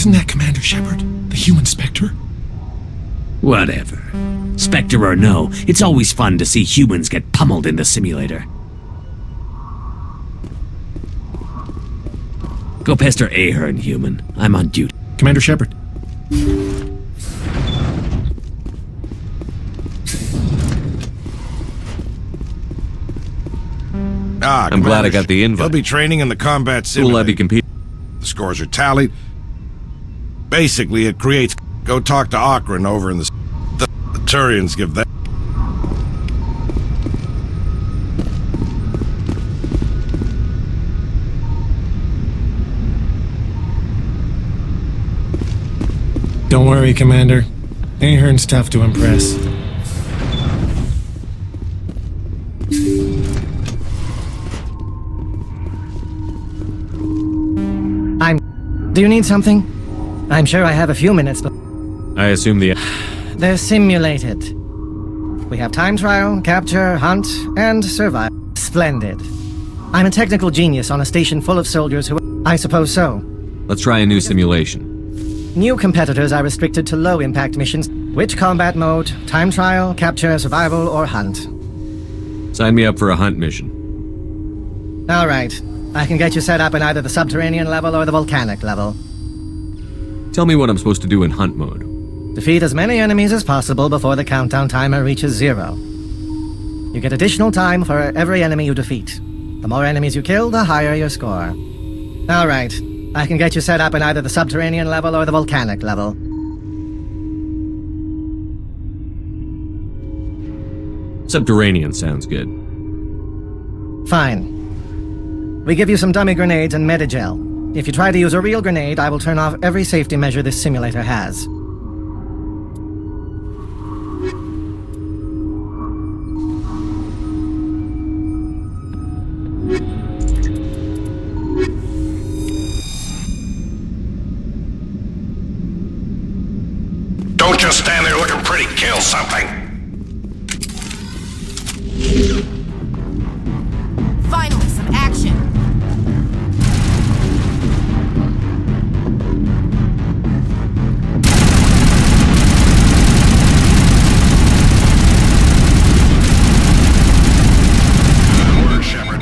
Isn't that Commander Shepard, the human Spectre? Whatever. Spectre or no, it's always fun to see humans get pummeled in the simulator. Go pester Ahern, human. I'm on duty. Commander Shepard. I'm glad I got the invite. He'll be training in the combat simulator. Will I be competing? The scores are tallied. Basically, it creates... Go talk to Okran over in the Turians give that... Don't worry, Commander. Ahern's tough to impress. Do you need something? I'm sure I have a few minutes, but... I assume They're simulated. We have time trial, capture, hunt, and survive. Splendid. I'm a technical genius on a station full of soldiers who... I suppose so. Let's try a new simulation. New competitors are restricted to low-impact missions. Which combat mode? Time trial, capture, survival, or hunt? Sign me up for a hunt mission. All right. I can get you set up in either the subterranean level or the volcanic level. Tell me what I'm supposed to do in hunt mode. Defeat as many enemies as possible before the countdown timer reaches 0. You get additional time for every enemy you defeat. The more enemies you kill, the higher your score. All right. I can get you set up in either the subterranean level or the volcanic level. Subterranean sounds good. Fine. We give you some dummy grenades and Medigel. If you try to use a real grenade, I will turn off every safety measure this simulator has. Don't just stand there looking pretty, kill something! Finally, some action! Order, Shepard.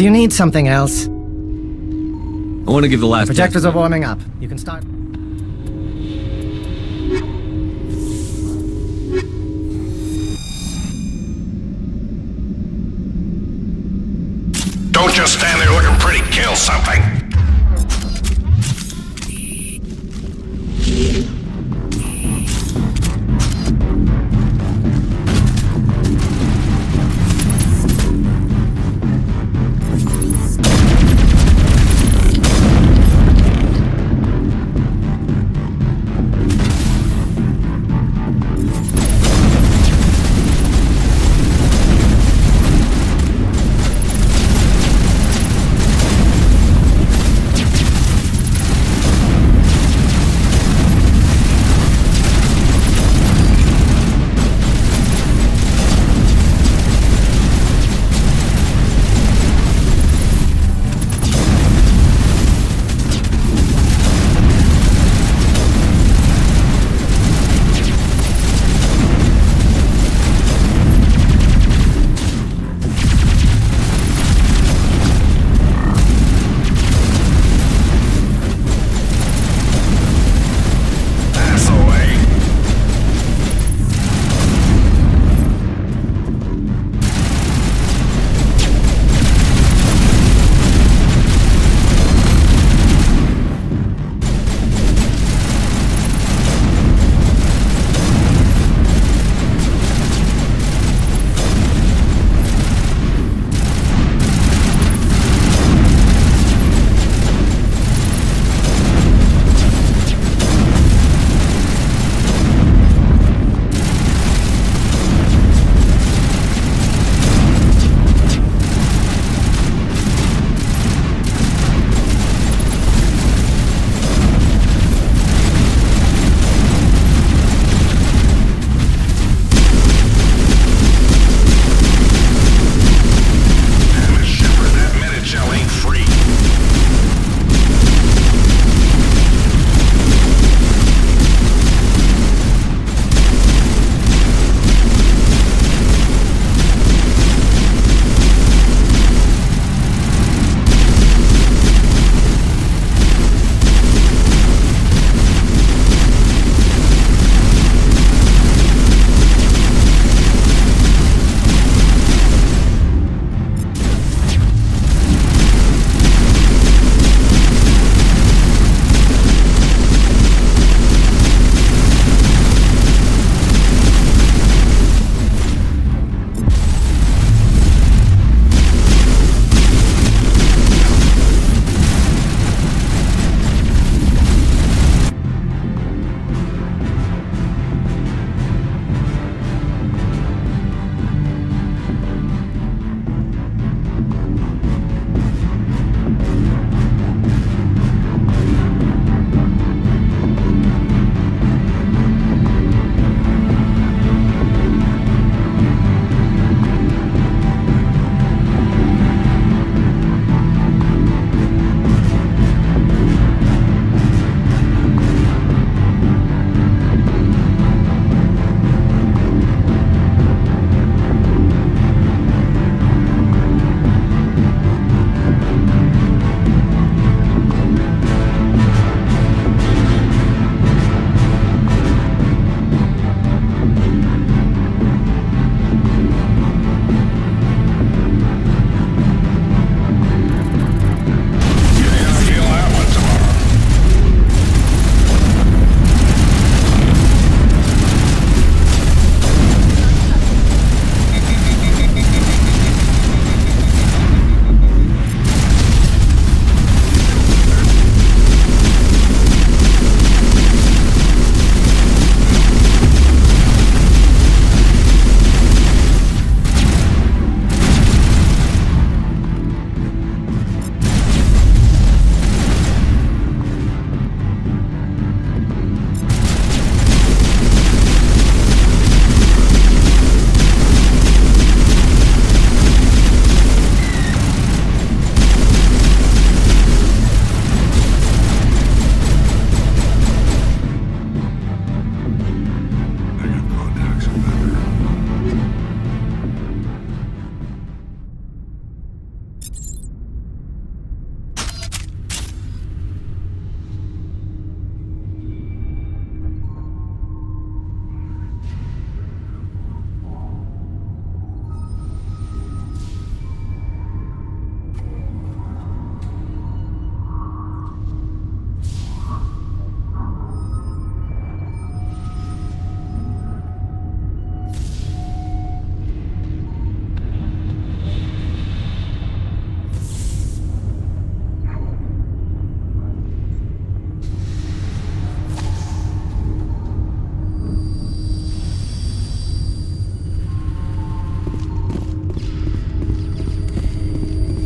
do you need something else? I want to give the last Projectors test. are warming up. You can start. Don't just stand there looking pretty. Kill something.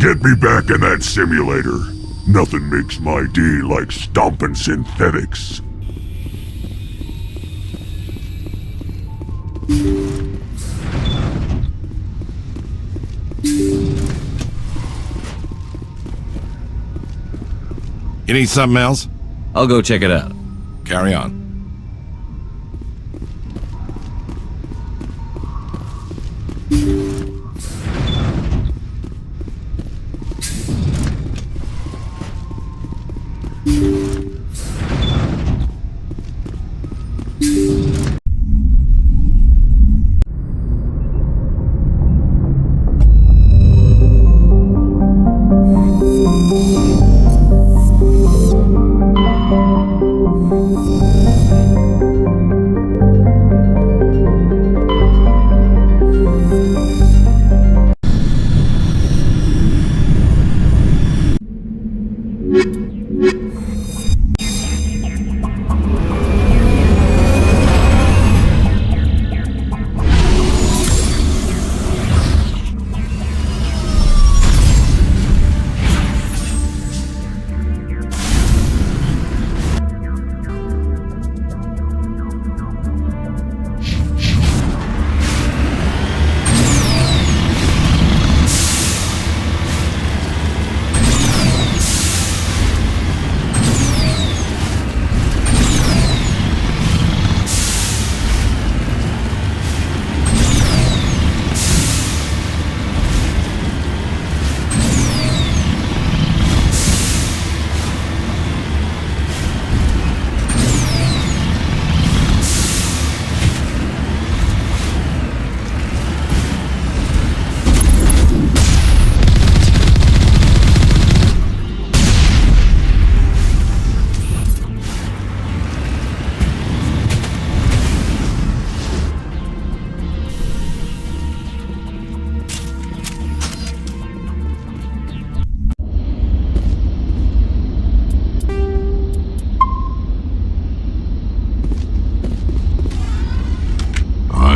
Get me back in that simulator. Nothing makes my day like stomping synthetics. You need something else? I'll go check it out. Carry on.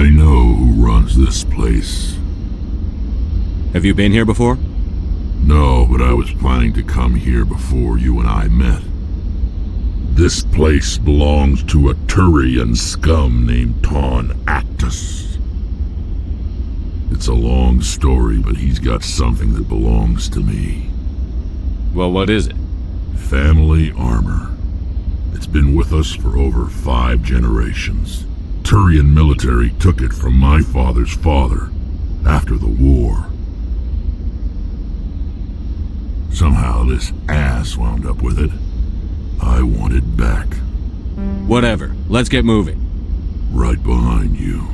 I know who runs this place. Have you been here before? No, but I was planning to come here before you and I met. This place belongs to a Turian scum named Ton Actus. It's a long story, but he's got something that belongs to me. Well, what is it? Family armor. It's been with us for over 5 generations. Turian military took it from my father's father after the war. Somehow this ass wound up with it. I want it back. Whatever. Let's get moving. Right behind you.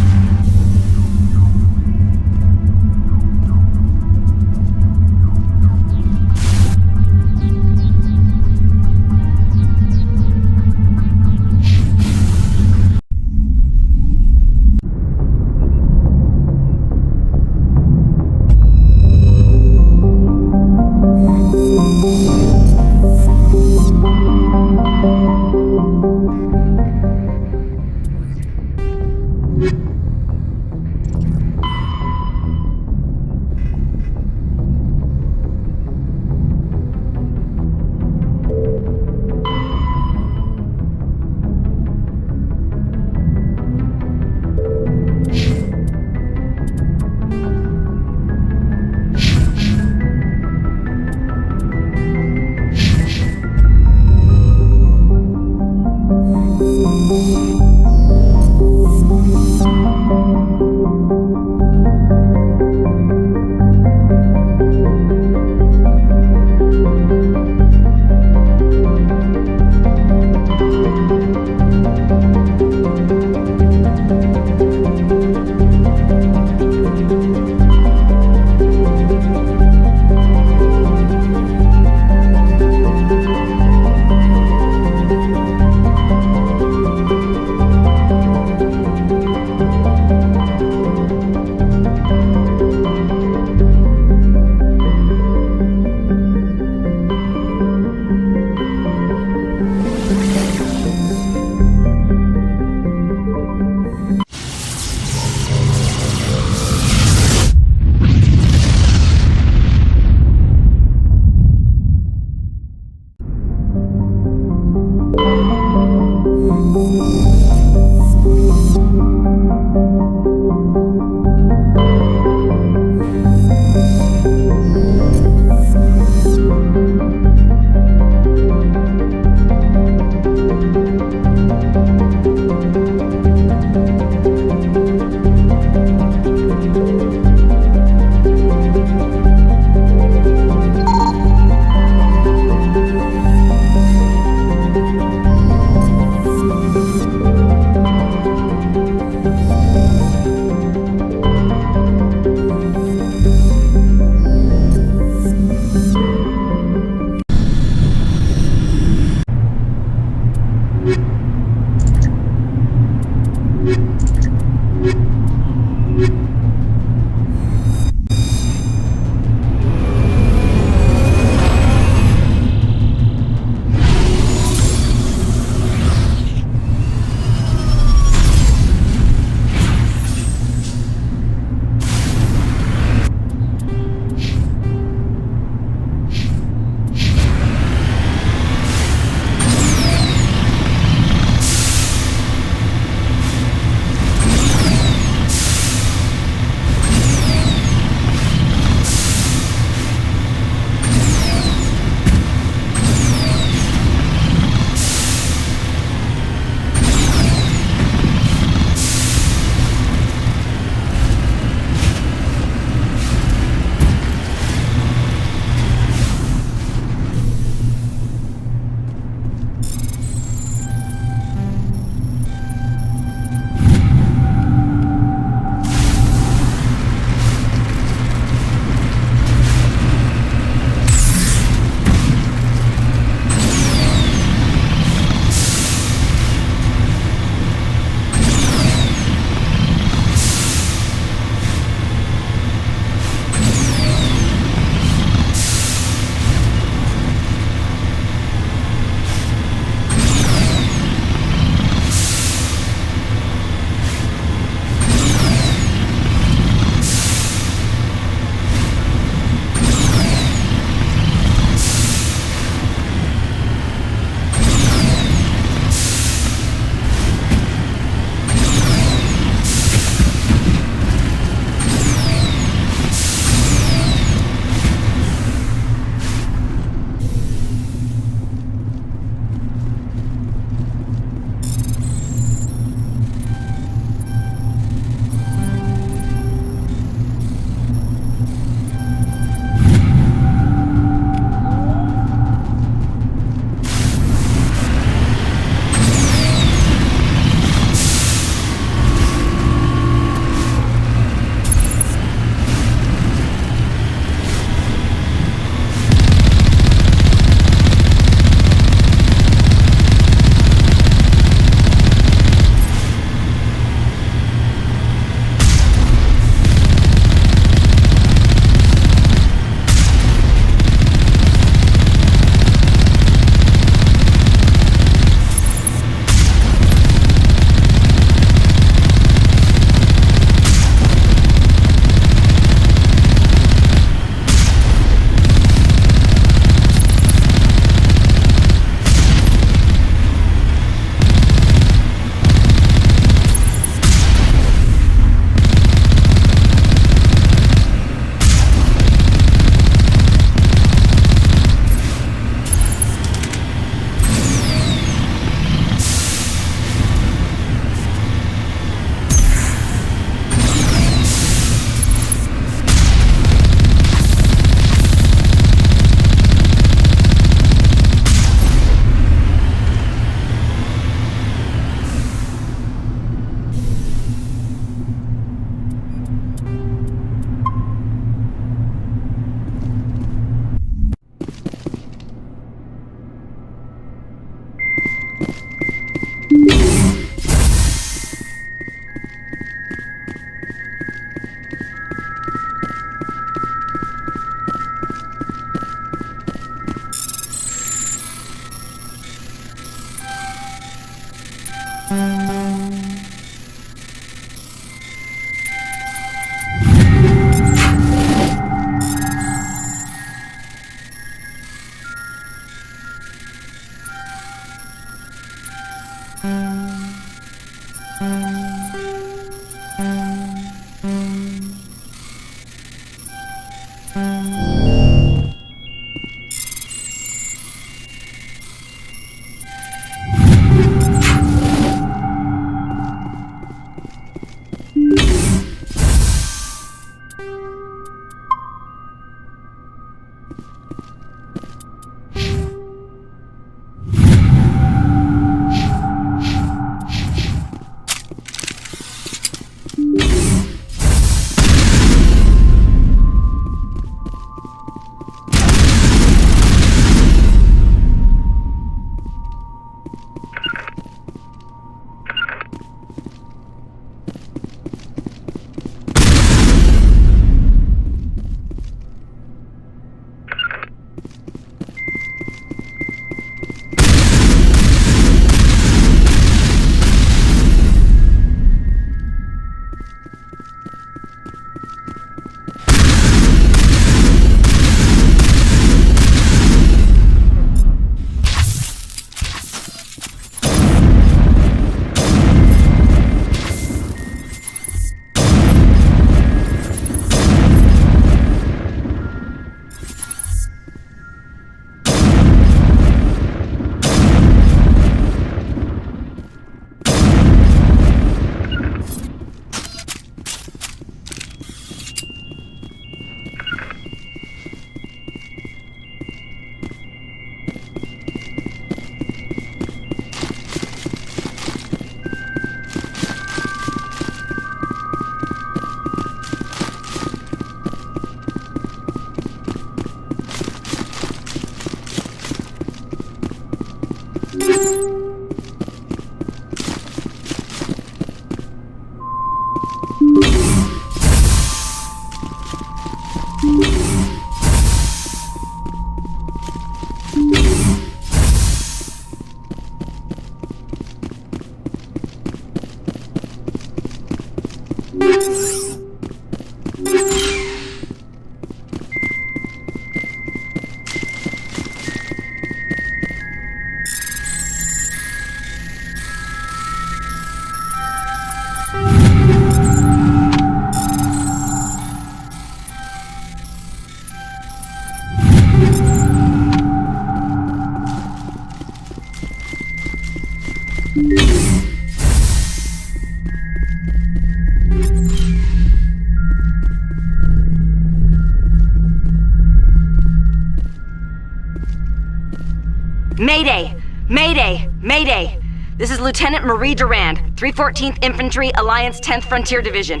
Mayday! Mayday! Mayday! This is Lieutenant Marie Durand, 314th Infantry, Alliance 10th Frontier Division.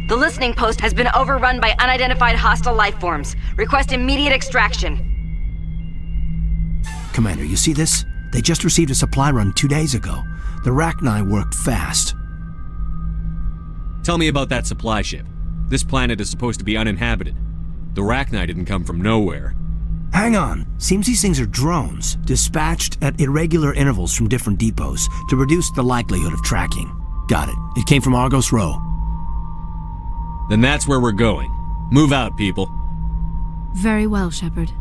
The listening post has been overrun by unidentified hostile life forms. Request immediate extraction. Commander, you see this? They just received a supply run 2 days ago. The Rachni worked fast. Tell me about that supply ship. This planet is supposed to be uninhabited. The Rachni didn't come from nowhere. Hang on. Seems these things are drones, dispatched at irregular intervals from different depots to reduce the likelihood of tracking. Got it. It came from Argos Row. Then that's where we're going. Move out, people. Very well, Shepard.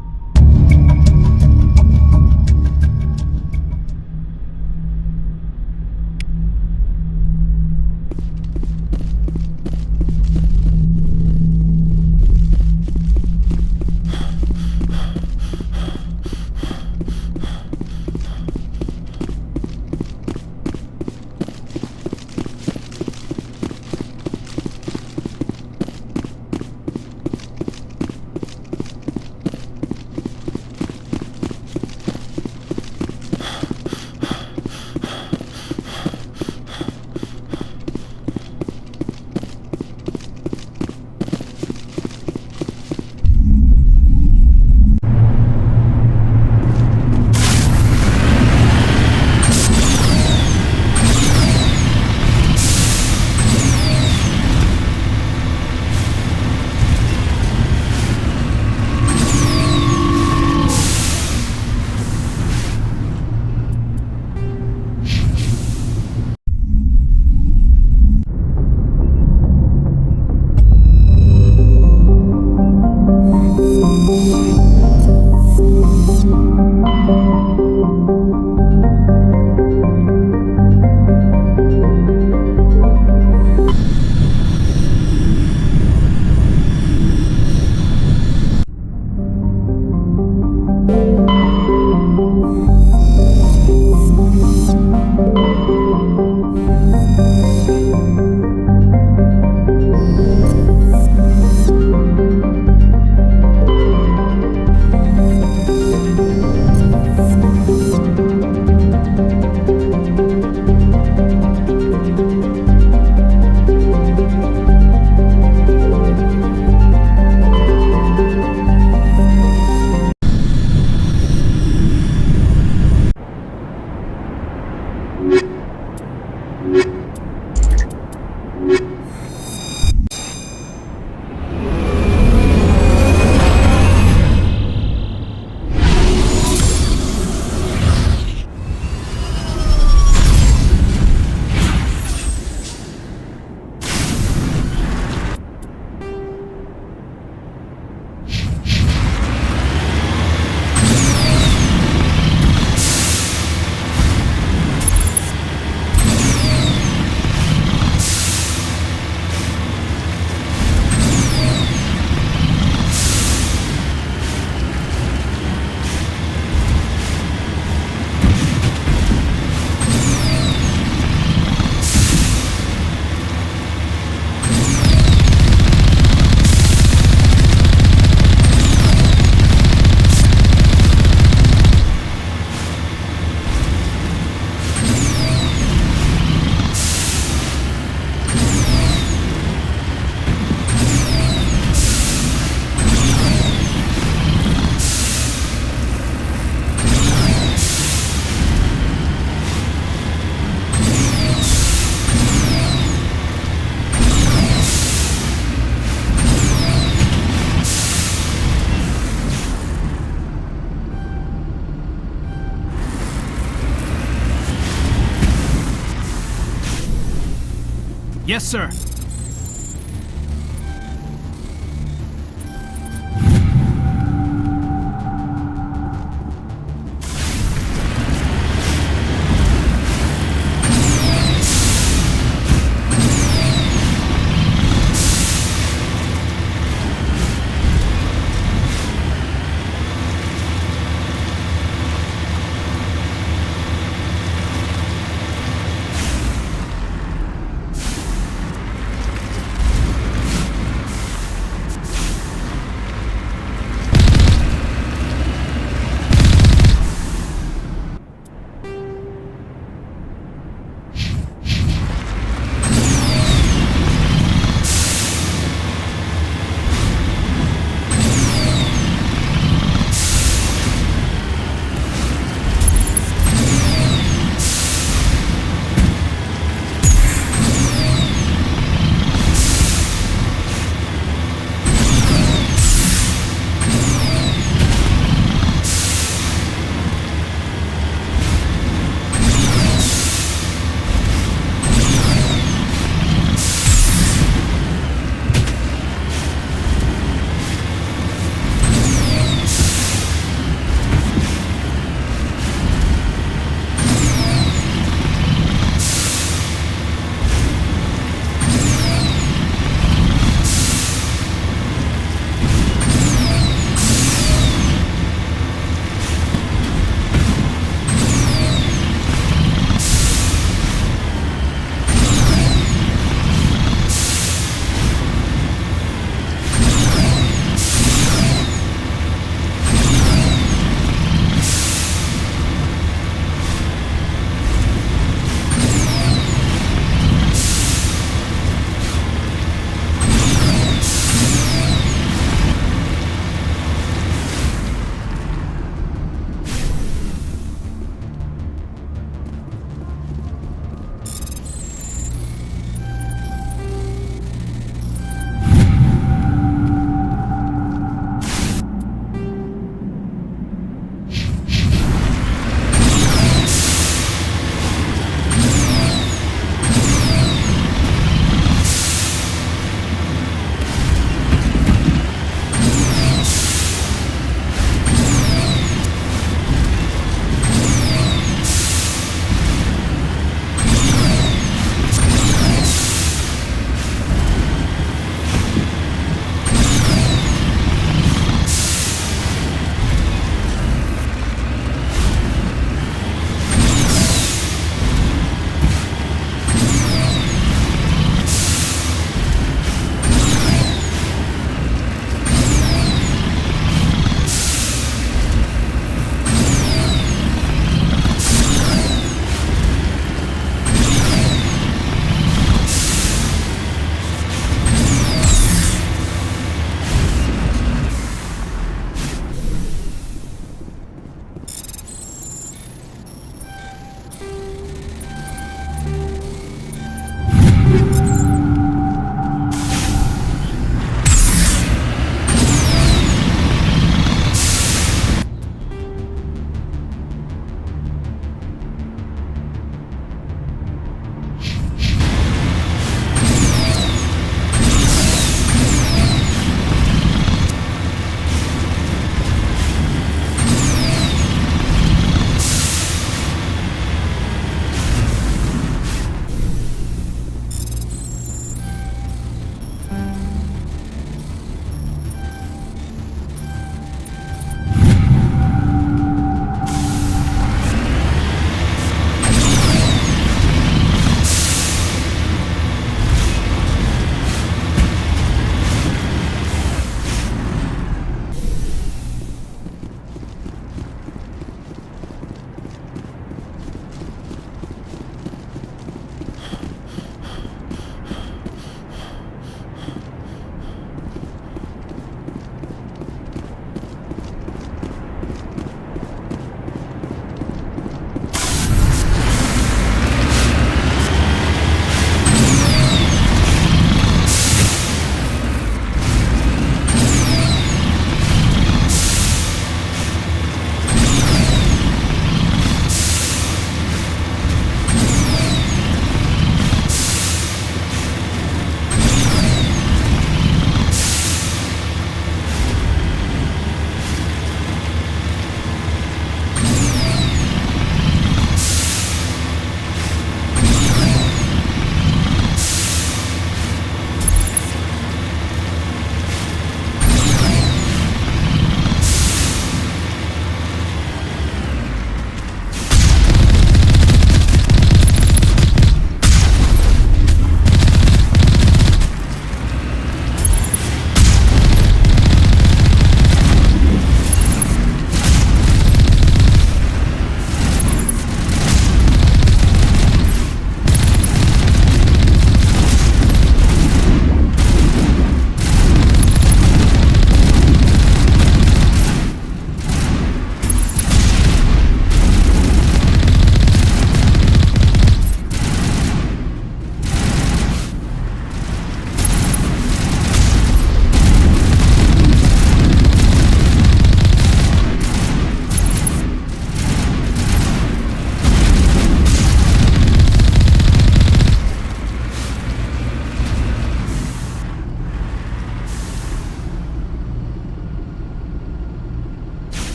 Yes, sir.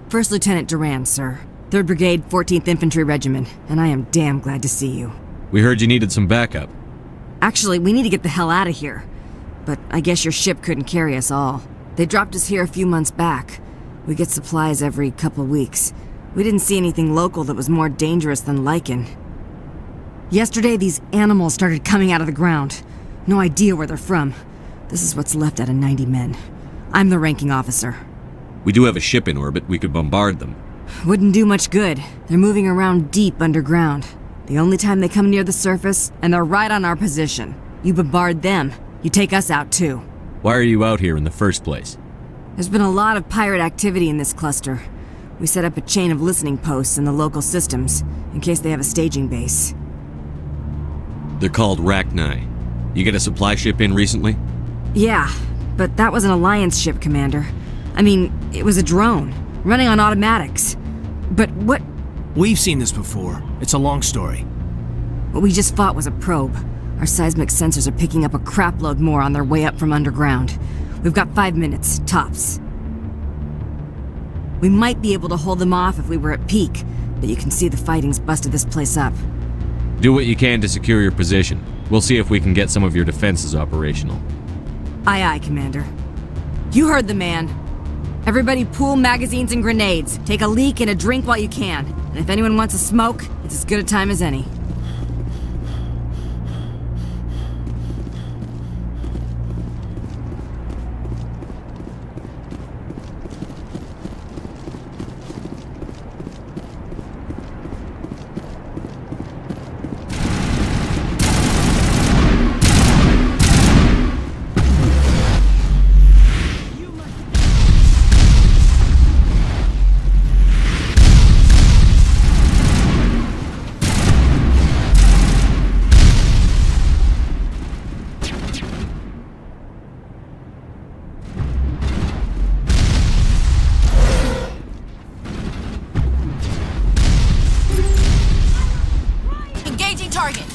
First Lieutenant Durand, sir. 3rd Brigade, 14th Infantry Regiment, and I am damn glad to see you. We heard you needed some backup. Actually, we need to get the hell out of here. But I guess your ship couldn't carry us all. They dropped us here a few months back. We get supplies every couple weeks. We didn't see anything local that was more dangerous than lichen. Yesterday, these animals started coming out of the ground. No idea where they're from. This is what's left out of 90 men. I'm the ranking officer. We do have a ship in orbit. We could bombard them. Wouldn't do much good. They're moving around deep underground. The only time they come near the surface, and they're right on our position. You bombard them, you take us out too. Why are you out here in the first place? There's been a lot of pirate activity in this cluster. We set up a chain of listening posts in the local systems, in case they have a staging base. They're called Rachni. You get a supply ship in recently? Yeah, but that was an Alliance ship, Commander. I mean, it was a drone, running on automatics. But what... We've seen this before. It's a long story. What we just fought was a probe. Our seismic sensors are picking up a crapload more on their way up from underground. We've got 5 minutes, tops. We might be able to hold them off if we were at peak, but you can see the fighting's busted this place up. Do what you can to secure your position. We'll see if we can get some of your defenses operational. Aye aye, Commander. You heard the man. Everybody pool magazines and grenades. Take a leak and a drink while you can. And if anyone wants a smoke, it's as good a time as any. target.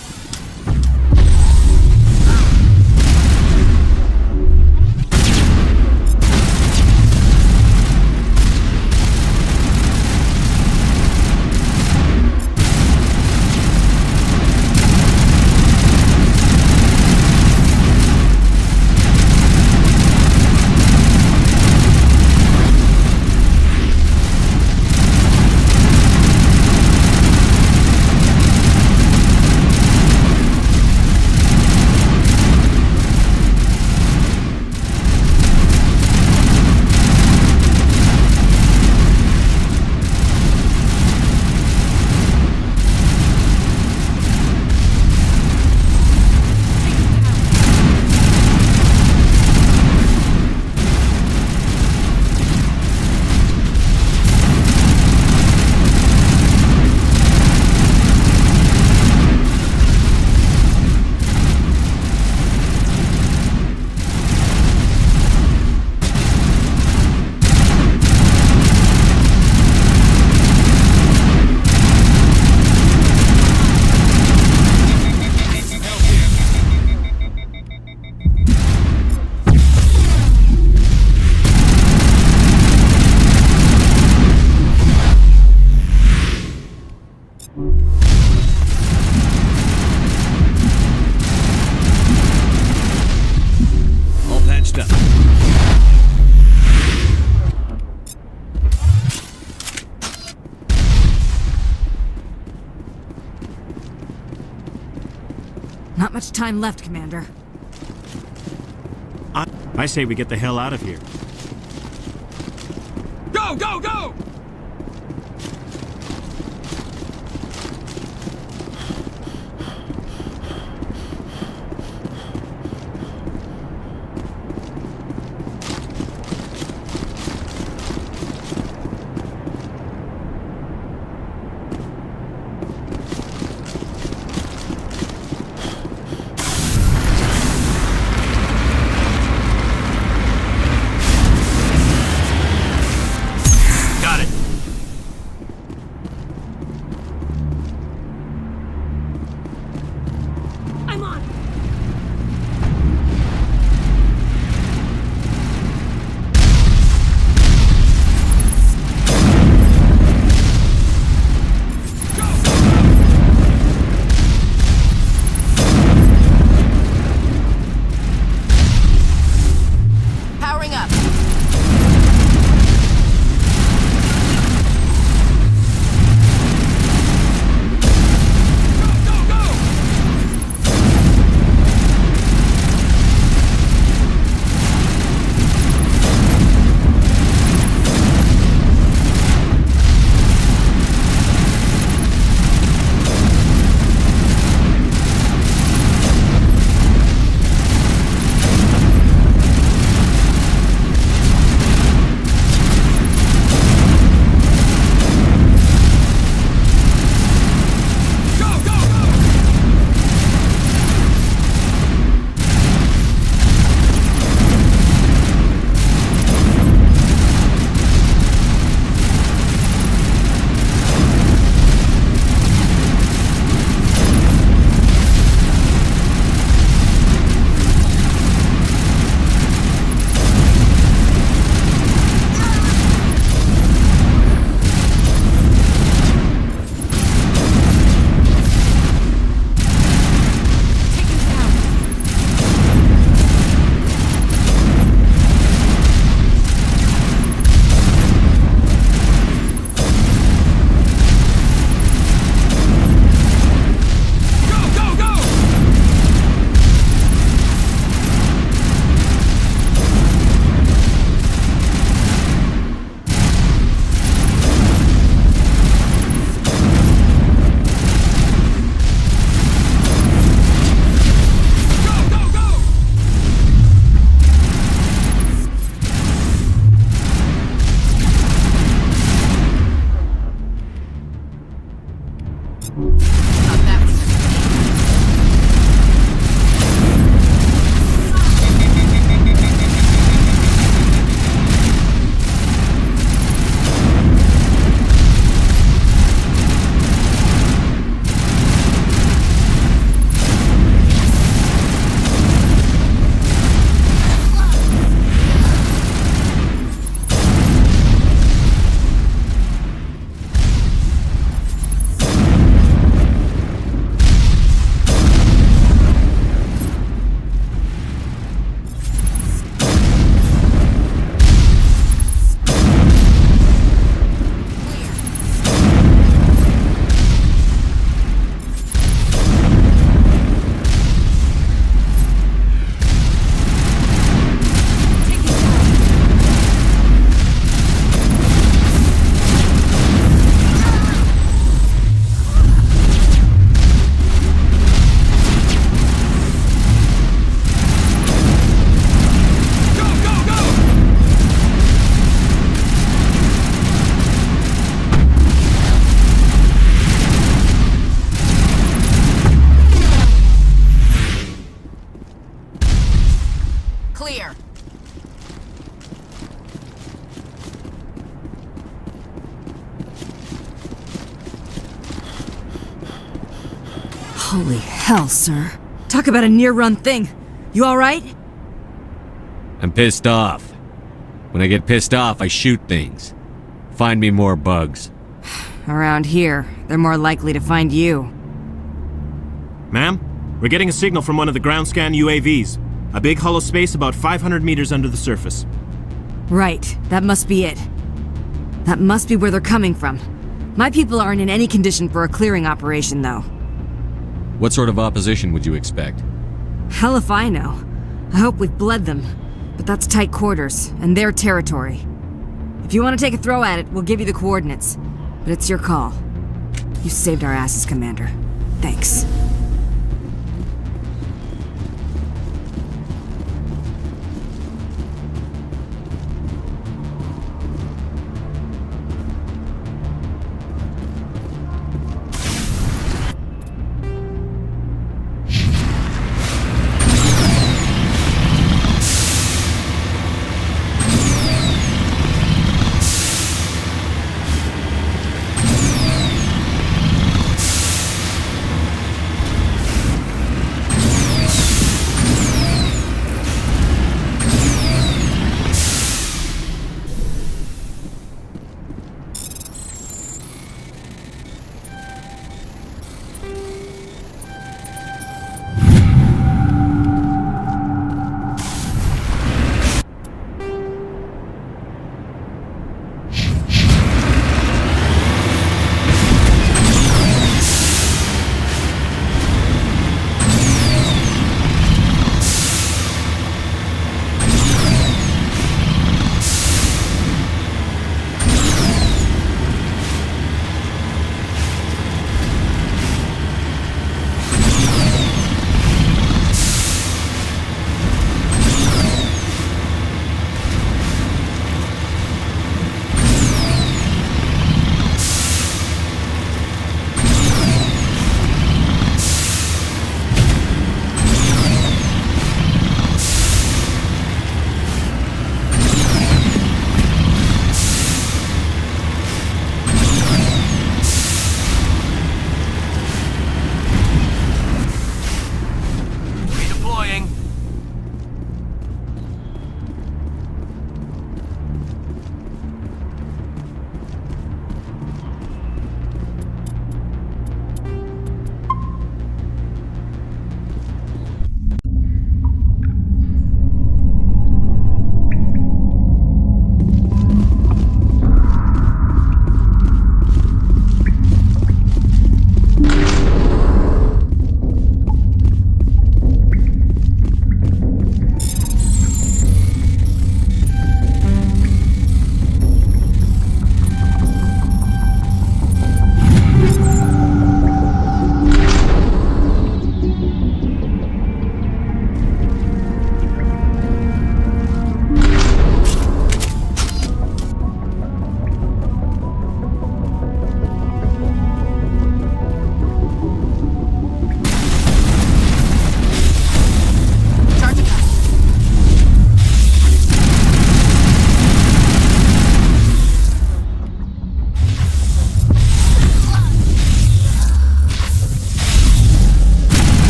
Not much time left, Commander. I say we get the hell out of here. Go, go, go! Got it. Clear. Holy hell, sir. Talk about a near-run thing. You alright? I'm pissed off. When I get pissed off, I shoot things. Find me more bugs. Around here, they're more likely to find you. Ma'am, we're getting a signal from one of the ground scan UAVs. A big hollow space about 500 meters under the surface. Right, that must be it. That must be where they're coming from. My people aren't in any condition for a clearing operation, though. What sort of opposition would you expect? Hell if I know. I hope we've bled them. But that's tight quarters, and their territory. If you want to take a throw at it, we'll give you the coordinates. But it's your call. You saved our asses, Commander. Thanks.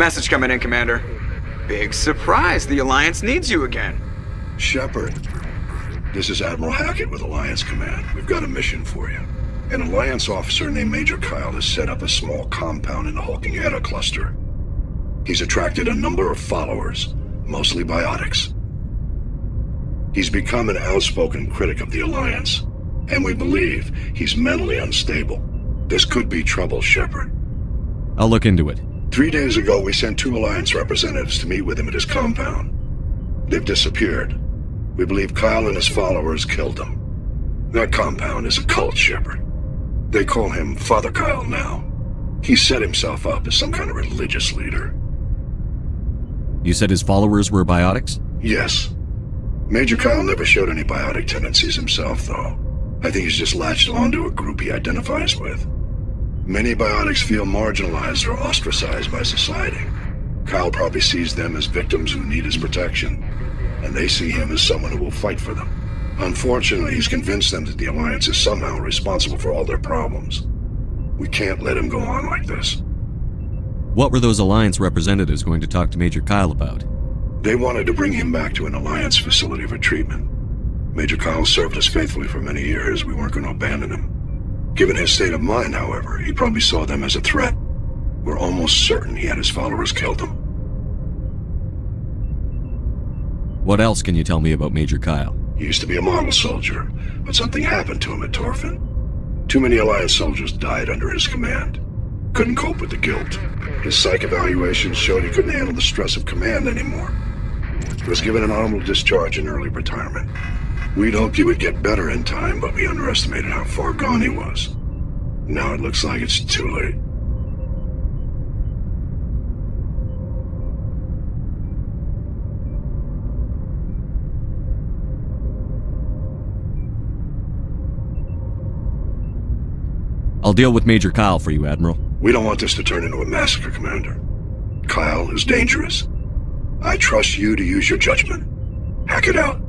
Message coming in, Commander. Big surprise, the Alliance needs you again. Shepard, this is Admiral Hackett with Alliance Command. We've got a mission for you. An Alliance officer named Major Kyle has set up a small compound in the Hulking Eta cluster. He's attracted a number of followers, mostly biotics. He's become an outspoken critic of the Alliance, and we believe he's mentally unstable. This could be trouble, Shepard. I'll look into it. 3 days ago, we sent 2 Alliance representatives to meet with him at his compound. They've disappeared. We believe Kyle and his followers killed them. That compound is a cult, Shepard. They call him Father Kyle now. He set himself up as some kind of religious leader. You said his followers were biotics? Yes. Major Kyle never showed any biotic tendencies himself, though. I think he's just latched onto a group he identifies with. Many biotics feel marginalized or ostracized by society. Kyle probably sees them as victims who need his protection, and they see him as someone who will fight for them. Unfortunately, he's convinced them that the Alliance is somehow responsible for all their problems. We can't let him go on like this. What were those Alliance representatives going to talk to Major Kyle about? They wanted to bring him back to an Alliance facility for treatment. Major Kyle served us faithfully for many years. We weren't going to abandon him. Given his state of mind, however, he probably saw them as a threat. We're almost certain he had his followers killed him. What else can you tell me about Major Kyle? He used to be a model soldier, but something happened to him at Torfin. Too many Alliance soldiers died under his command. Couldn't cope with the guilt. His psych evaluations showed he couldn't handle the stress of command anymore. He was given an honorable discharge in early retirement. We'd hoped he would get better in time, but we underestimated how far gone he was. Now it looks like it's too late. I'll deal with Major Kyle for you, Admiral. We don't want this to turn into a massacre, Commander. Kyle is dangerous. I trust you to use your judgment. Hack it out.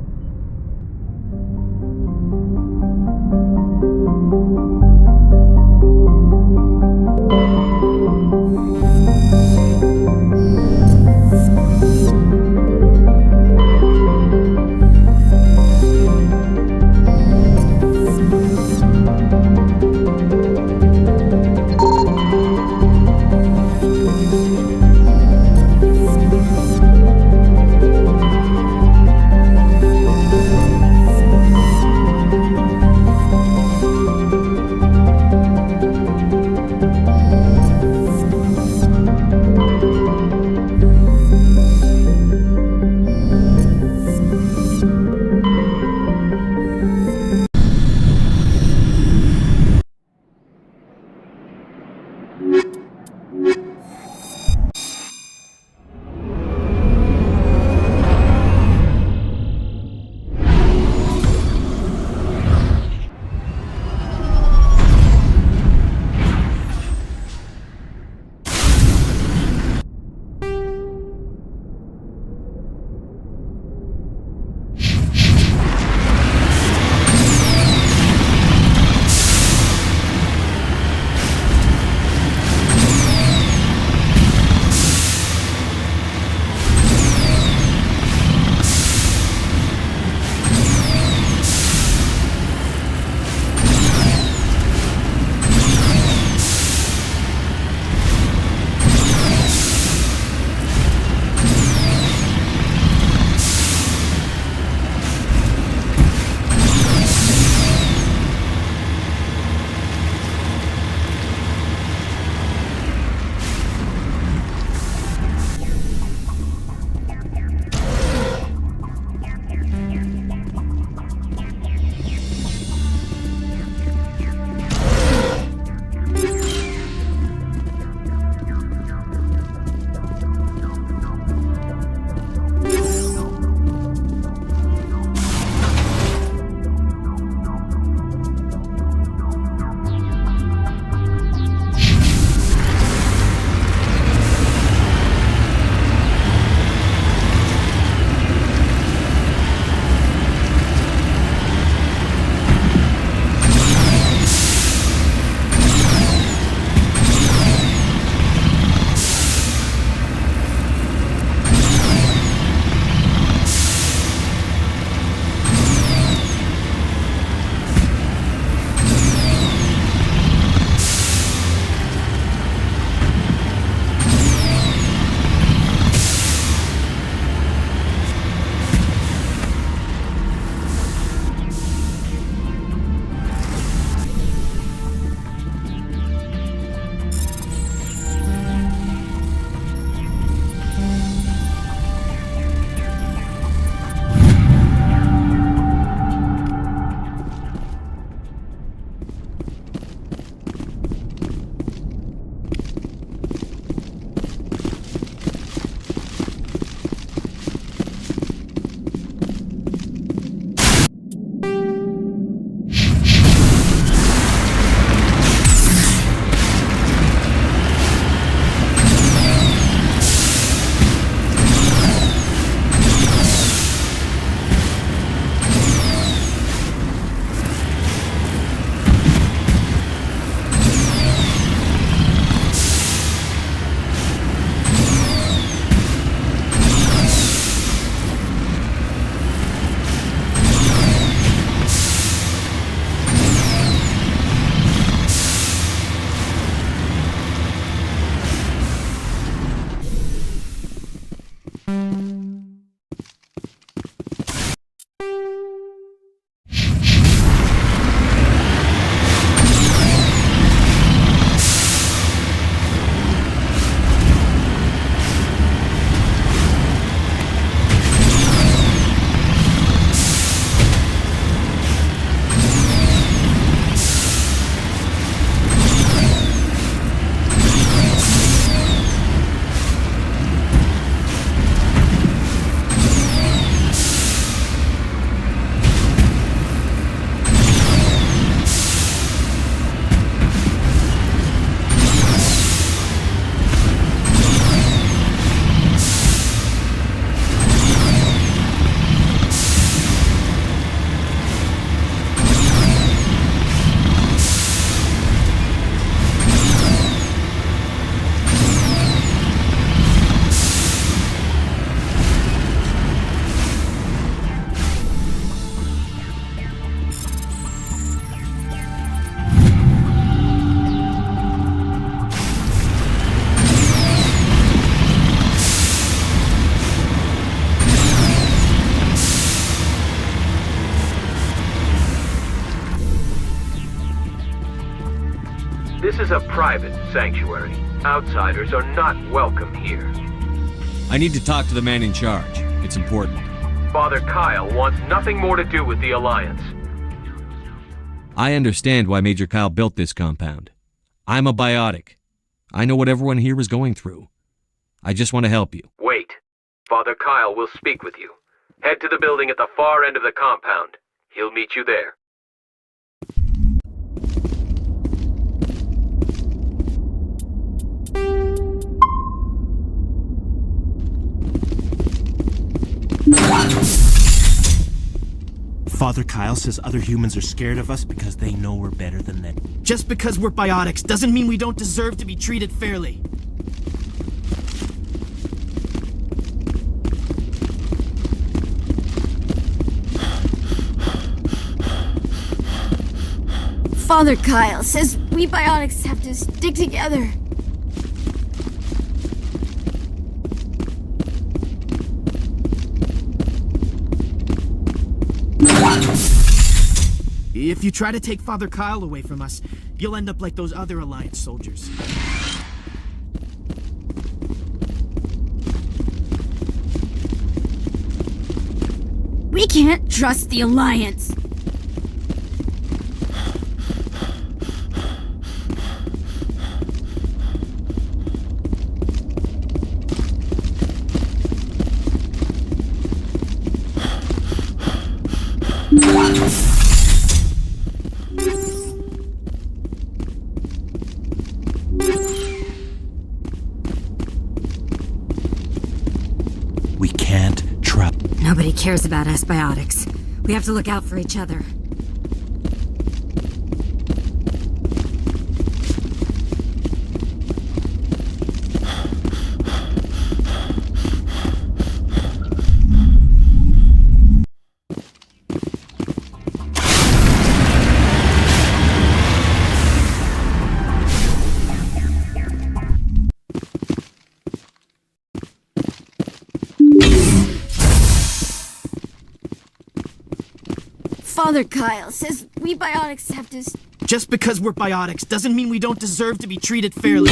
This is a private sanctuary. Outsiders are not welcome here. I need to talk to the man in charge. It's important. Father Kyle wants nothing more to do with the Alliance. I understand why Major Kyle built this compound. I'm a biotic. I know what everyone here is going through. I just want to help you. Wait. Father Kyle will speak with you. Head to the building at the far end of the compound. He'll meet you there. Father Kyle says other humans are scared of us because they know we're better than them. Just because we're biotics doesn't mean we don't deserve to be treated fairly. Father Kyle says we biotics have to stick together. If you try to take Father Kyle away from us, you'll end up like those other Alliance soldiers. We can't trust the Alliance. We can't trust. Nobody cares about us biotics. We have to look out for each other. Father Kyle says we biotics have to... Just because we're biotics doesn't mean we don't deserve to be treated fairly.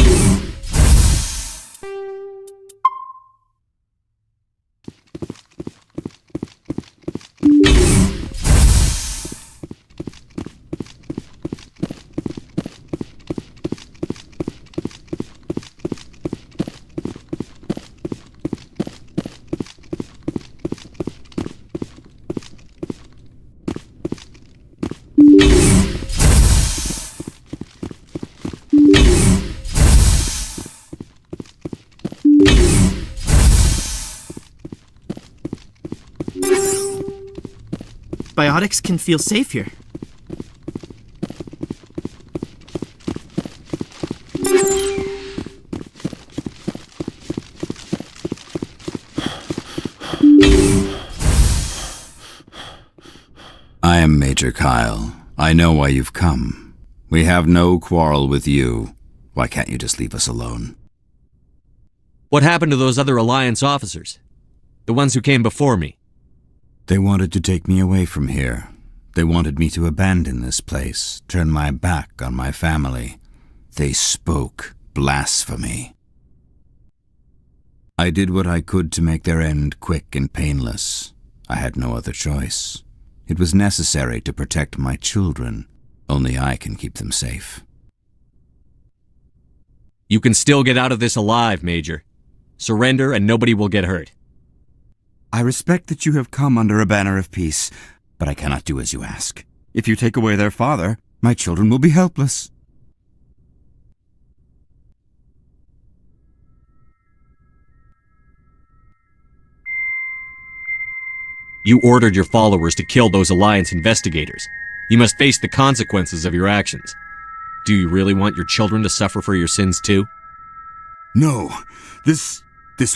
Biotics can feel safe here. I am Major Kyle. I know why you've come. We have no quarrel with you. Why can't you just leave us alone? What happened to those other Alliance officers? The ones who came before me? They wanted to take me away from here. They wanted me to abandon this place, turn my back on my family. They spoke blasphemy. I did what I could to make their end quick and painless. I had no other choice. It was necessary to protect my children. Only I can keep them safe. You can still get out of this alive, Major. Surrender and nobody will get hurt. I respect that you have come under a banner of peace, but I cannot do as you ask. If you take away their father, my children will be helpless. You ordered your followers to kill those Alliance investigators. You must face the consequences of your actions. Do you really want your children to suffer for your sins too? No, this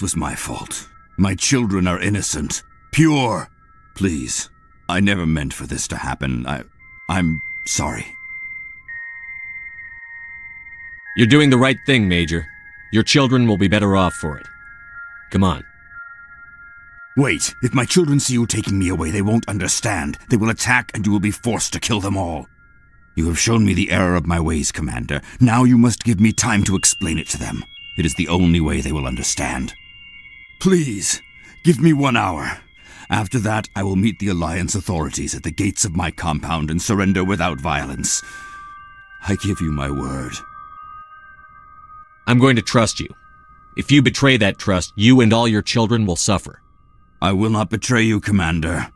was my fault. My children are innocent, pure. Please, I never meant for this to happen. I'm sorry. You're doing the right thing, Major. Your children will be better off for it. Come on. Wait, if my children see you taking me away, they won't understand. They will attack and you will be forced to kill them all. You have shown me the error of my ways, Commander. Now you must give me time to explain it to them. It is the only way they will understand. Please, give me 1 hour. After that, I will meet the Alliance authorities at the gates of my compound and surrender without violence. I give you my word. I'm going to trust you. If you betray that trust, you and all your children will suffer. I will not betray you, Commander.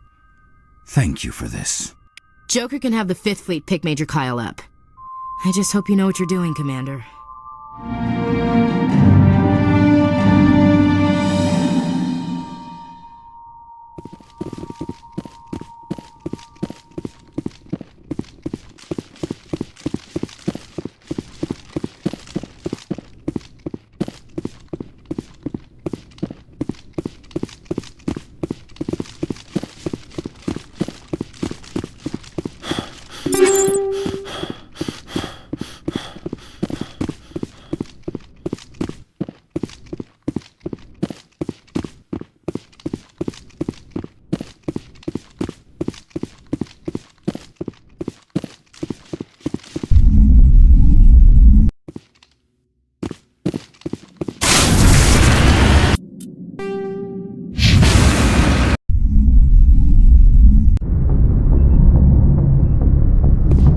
Thank you for this. Joker can have the 5th Fleet pick Major Kyle up. I just hope you know what you're doing, Commander.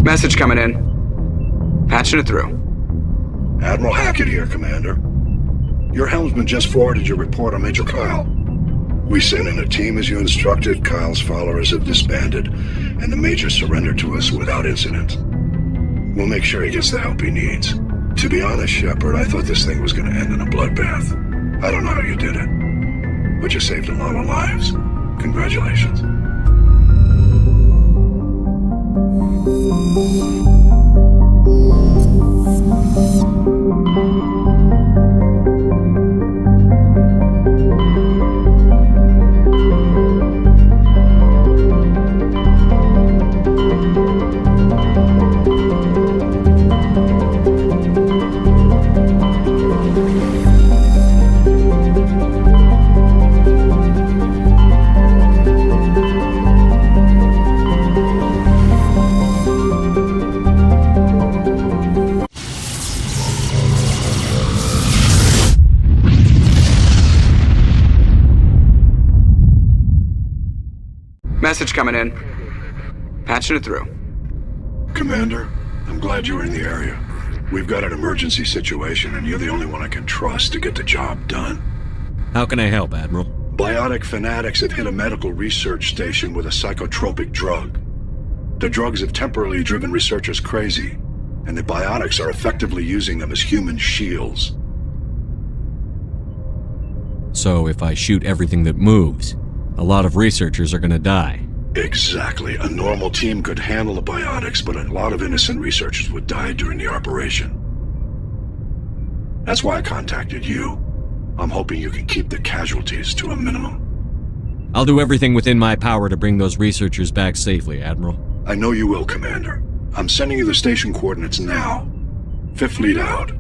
Message coming in. Patching it through. Admiral Hackett here, Commander. Your helmsman just forwarded your report on Major Kyle. We sent in a team as you instructed. Kyle's followers have disbanded, and the Major surrendered to us without incident. We'll make sure he gets the help he needs. To be honest, Shepard, I thought this thing was going to end in a bloodbath. I don't know how you did it, but you saved a lot of lives. Congratulations. Message coming in. Patching it through. Commander, I'm glad you were in the area. We've got an emergency situation, and you're the only one I can trust to get the job done. How can I help, Admiral? Biotic fanatics have hit a medical research station with a psychotropic drug. The drugs have temporarily driven researchers crazy, and the biotics are effectively using them as human shields. So if I shoot everything that moves, a lot of researchers are gonna die. Exactly. A normal team could handle the biotics, but a lot of innocent researchers would die during the operation. That's why I contacted you. I'm hoping you can keep the casualties to a minimum. I'll do everything within my power to bring those researchers back safely, Admiral. I know you will, Commander. I'm sending you the station coordinates now. 5th Fleet out.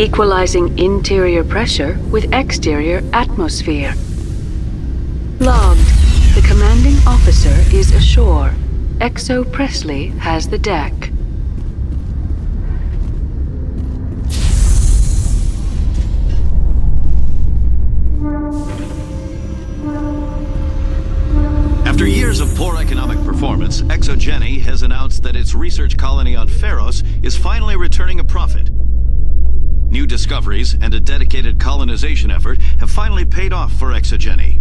equalizing interior pressure with exterior atmosphere. Logged. The commanding officer is ashore. Exo Presley has the deck. After years of poor economic performance, ExoGeni has announced that its research colony on Pharos is finally returning a profit. New discoveries and a dedicated colonization effort have finally paid off for ExoGeni.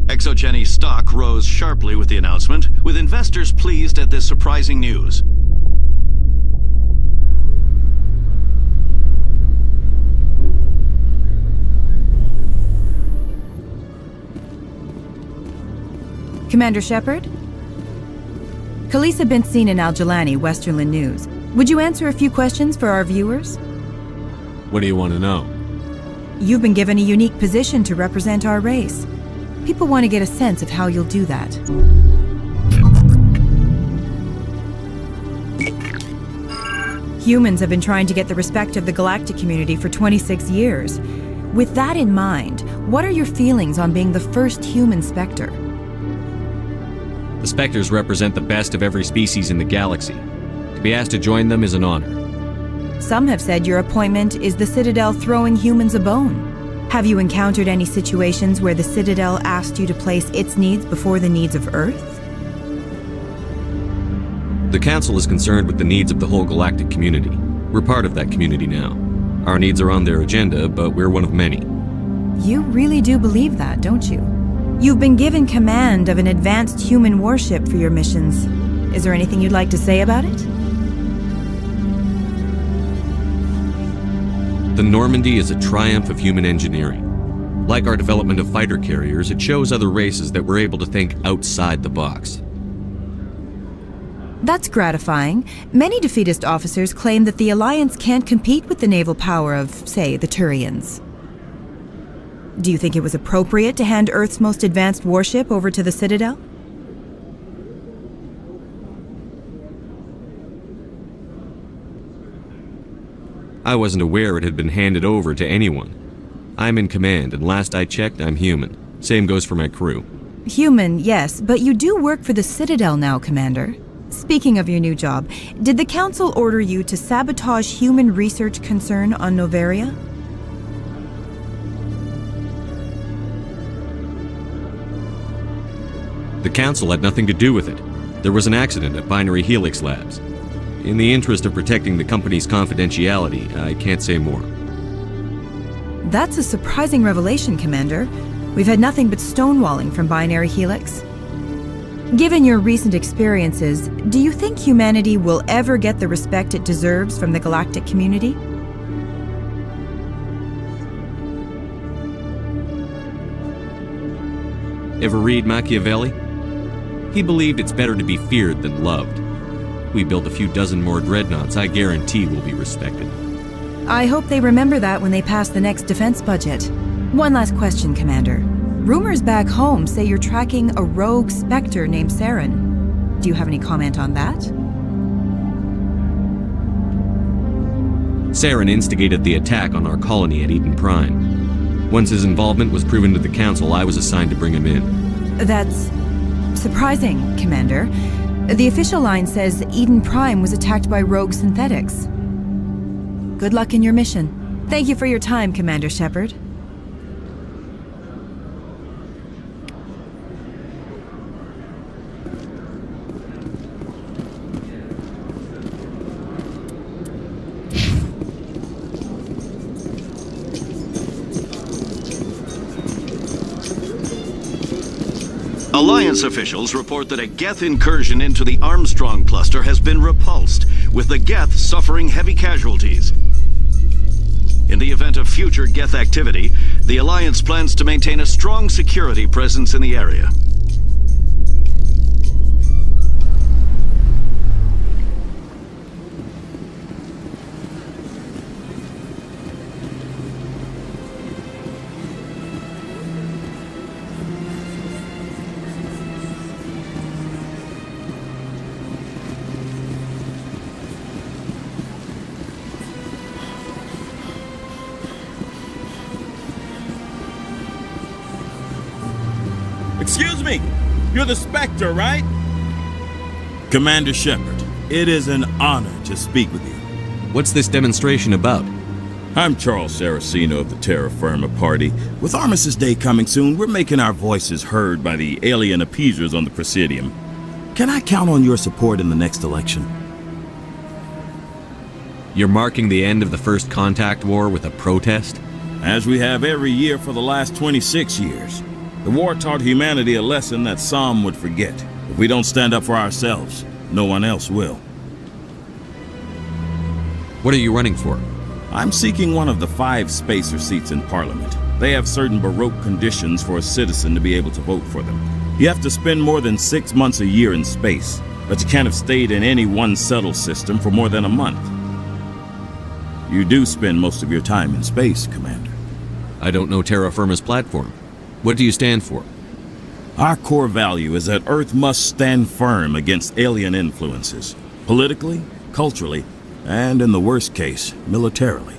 ExoGeni's stock rose sharply with the announcement, with investors pleased at this surprising news. Commander Shepard? Khalisah bint Sinan al-Jilani, Westerland News. Would you answer a few questions for our viewers? What do you want to know? You've been given a unique position to represent our race. People want to get a sense of how you'll do that. Humans have been trying to get the respect of the galactic community for 26 years. With that in mind, what are your feelings on being the first human Spectre? The Spectres represent the best of every species in the galaxy. To be asked to join them is an honor. Some have said your appointment is the Citadel throwing humans a bone. Have you encountered any situations where the Citadel asked you to place its needs before the needs of Earth? The Council is concerned with the needs of the whole galactic community. We're part of that community now. Our needs are on their agenda, but we're one of many. You really do believe that, don't you? You've been given command of an advanced human warship for your missions. Is there anything you'd like to say about it? The Normandy is a triumph of human engineering. Like our development of fighter carriers, it shows other races that we're able to think outside the box. That's gratifying. Many defeatist officers claim that the Alliance can't compete with the naval power of, say, the Turians. Do you think it was appropriate to hand Earth's most advanced warship over to the Citadel? I wasn't aware it had been handed over to anyone. I'm in command, and last I checked, I'm human. Same goes for my crew. Human, yes, but you do work for the Citadel now, Commander. Speaking of your new job, did the Council order you to sabotage human research concern on Noveria? The Council had nothing to do with it. There was an accident at Binary Helix Labs. In the interest of protecting the company's confidentiality, I can't say more. That's a surprising revelation, Commander. We've had nothing but stonewalling from Binary Helix. Given your recent experiences, do you think humanity will ever get the respect it deserves from the galactic community? Ever read Machiavelli? He believed it's better to be feared than loved. We build a few dozen more dreadnoughts, I guarantee we'll be respected. I hope they remember that when they pass the next defense budget. One last question, Commander. Rumors back home say you're tracking a rogue Spectre named Saren. Do you have any comment on that? Saren instigated the attack on our colony at Eden Prime. Once his involvement was proven to the Council, I was assigned to bring him in. That's surprising, Commander. The official line says Eden Prime was attacked by rogue synthetics. Good luck in your mission. Thank you for your time, Commander Shepard. Alliance officials report that a Geth incursion into the Armstrong cluster has been repulsed, with the Geth suffering heavy casualties. In the event of future Geth activity, the Alliance plans to maintain a strong security presence in the area. me! You're the Spectre, right? Commander Shepard, it is an honor to speak with you. What's this demonstration about? I'm Charles Saraceno of the Terra Firma Party. With Armistice Day coming soon, we're making our voices heard by the alien appeasers on the Presidium. Can I count on your support in the next election? You're marking the end of the First Contact War with a protest? As we have every year for the last 26 years. The war taught humanity a lesson that some would forget. If we don't stand up for ourselves, no one else will. What are you running for? I'm seeking one of the 5 spacer seats in Parliament. They have certain Baroque conditions for a citizen to be able to vote for them. You have to spend more than 6 months a year in space, but you can't have stayed in any one settled system for more than a month. You do spend most of your time in space, Commander. I don't know Terra Firma's platform. What do you stand for? Our core value is that Earth must stand firm against alien influences, politically, culturally, and in the worst case, militarily.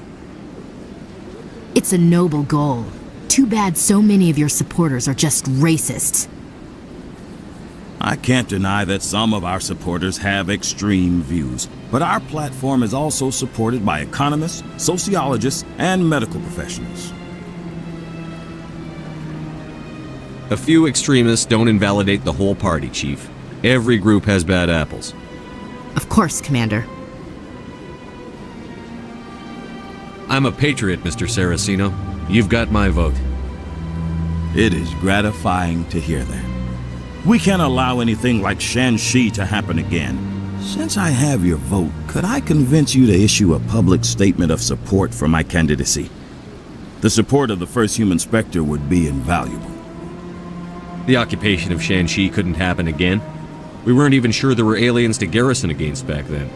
It's a noble goal. Too bad so many of your supporters are just racists. I can't deny that some of our supporters have extreme views, but our platform is also supported by economists, sociologists, and medical professionals. A few extremists don't invalidate the whole party, Chief. Every group has bad apples. Of course, Commander. I'm a patriot, Mr. Saraceno. You've got my vote. It is gratifying to hear that. We can't allow anything like Shanxi to happen again. Since I have your vote, could I convince you to issue a public statement of support for my candidacy? The support of the first human Spectre would be invaluable. The occupation of Shanxi couldn't happen again. We weren't even sure there were aliens to garrison against back then.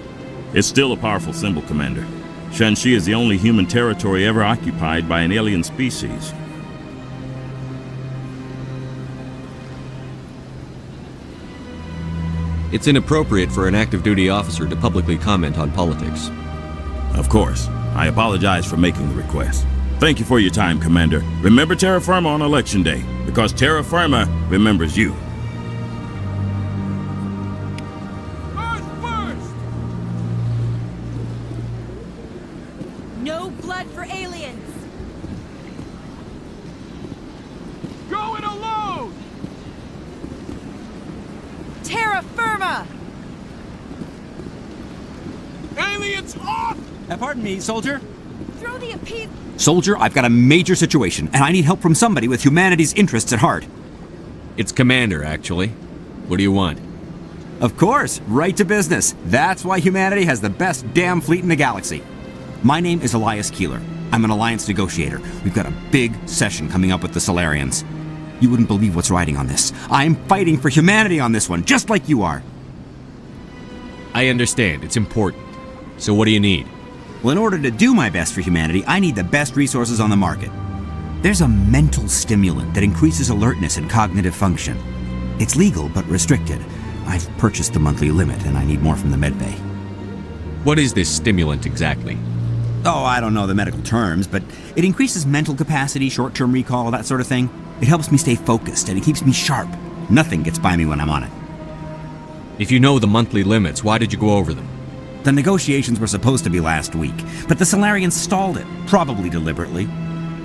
It's still a powerful symbol, Commander. Shanxi is the only human territory ever occupied by an alien species. It's inappropriate for an active duty officer to publicly comment on politics. Of course. I apologize for making the request. Thank you for your time, Commander. Remember Terra Firma on Election Day, because Terra Firma remembers you. No blood for aliens! Going alone! Terra Firma! Aliens off! Pardon me, soldier? Throw the appease. Soldier, I've got a major situation, and I need help from somebody with humanity's interests at heart. It's Commander, actually. What do you want? Of course, right to business. That's why humanity has the best damn fleet in the galaxy. My name is Elias Keeler. I'm an Alliance negotiator. We've got a big session coming up with the Solarians. You wouldn't believe what's riding on this. I'm fighting for humanity on this one, just like you are. I understand. It's important. So what do you need? Well, in order to do my best for humanity, I need the best resources on the market. There's a mental stimulant that increases alertness and cognitive function. It's legal, but restricted. I've purchased the monthly limit, and I need more from the medbay. What is this stimulant exactly? Oh, I don't know the medical terms, but it increases mental capacity, short-term recall, that sort of thing. It helps me stay focused, and it keeps me sharp. Nothing gets by me when I'm on it. If you know the monthly limits, why did you go over them? The negotiations were supposed to be last week, but the Solarians stalled it, probably deliberately.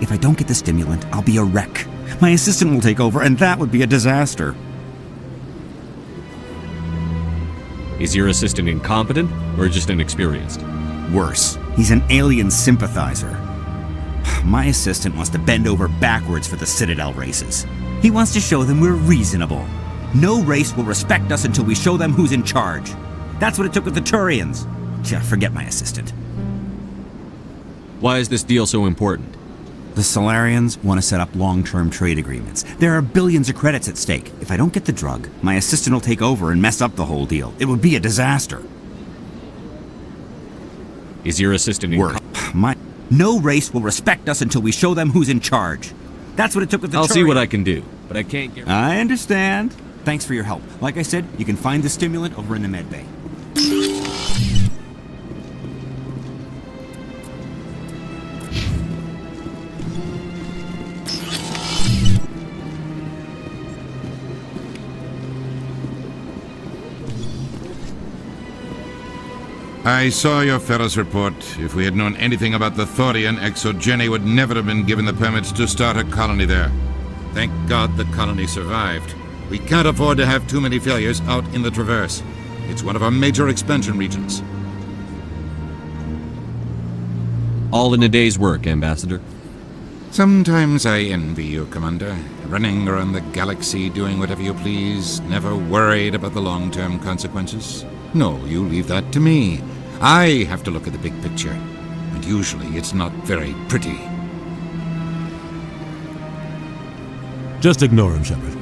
If I don't get the stimulant, I'll be a wreck. My assistant will take over, and that would be a disaster. Is your assistant incompetent, or just inexperienced? Worse, he's an alien sympathizer. My assistant wants to bend over backwards for the Citadel races. He wants to show them we're reasonable. No race will respect us until we show them who's in charge. That's what it took with the Turians. Forget my assistant. Why is this deal so important? The Solarians want to set up long-term trade agreements. There are billions of credits at stake. If I don't get the drug, my assistant will take over and mess up the whole deal. It would be a disaster. Is your assistant No race will respect us until we show them who's in charge. That's what it took with the I'll Turians. see what I can do, but I can't get... I understand. Thanks for your help. Like I said, you can find the stimulant over in the medbay. I saw your Ferris report. If we had known anything about the Thorian, ExoGeni would never have been given the permits to start a colony there. Thank God the colony survived. We can't afford to have too many failures out in the Traverse. It's one of our major expansion regions. All in a day's work, Ambassador. Sometimes I envy you, Commander. Running around the galaxy doing whatever you please, never worried about the long-term consequences. No, you leave that to me. I have to look at the big picture, and usually it's not very pretty. Just ignore him, Shepard.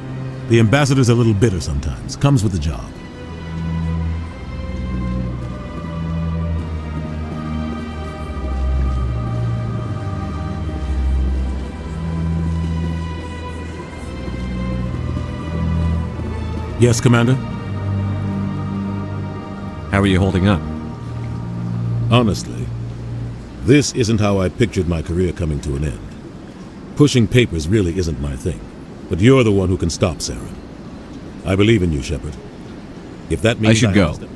The Ambassador's a little bitter sometimes. Comes with the job. Yes, Commander? How are you holding up? Honestly, this isn't how I pictured my career coming to an end. Pushing papers really isn't my thing, but you're the one who can stop Saren. I believe in you, Shepard. If that means I should go. have to-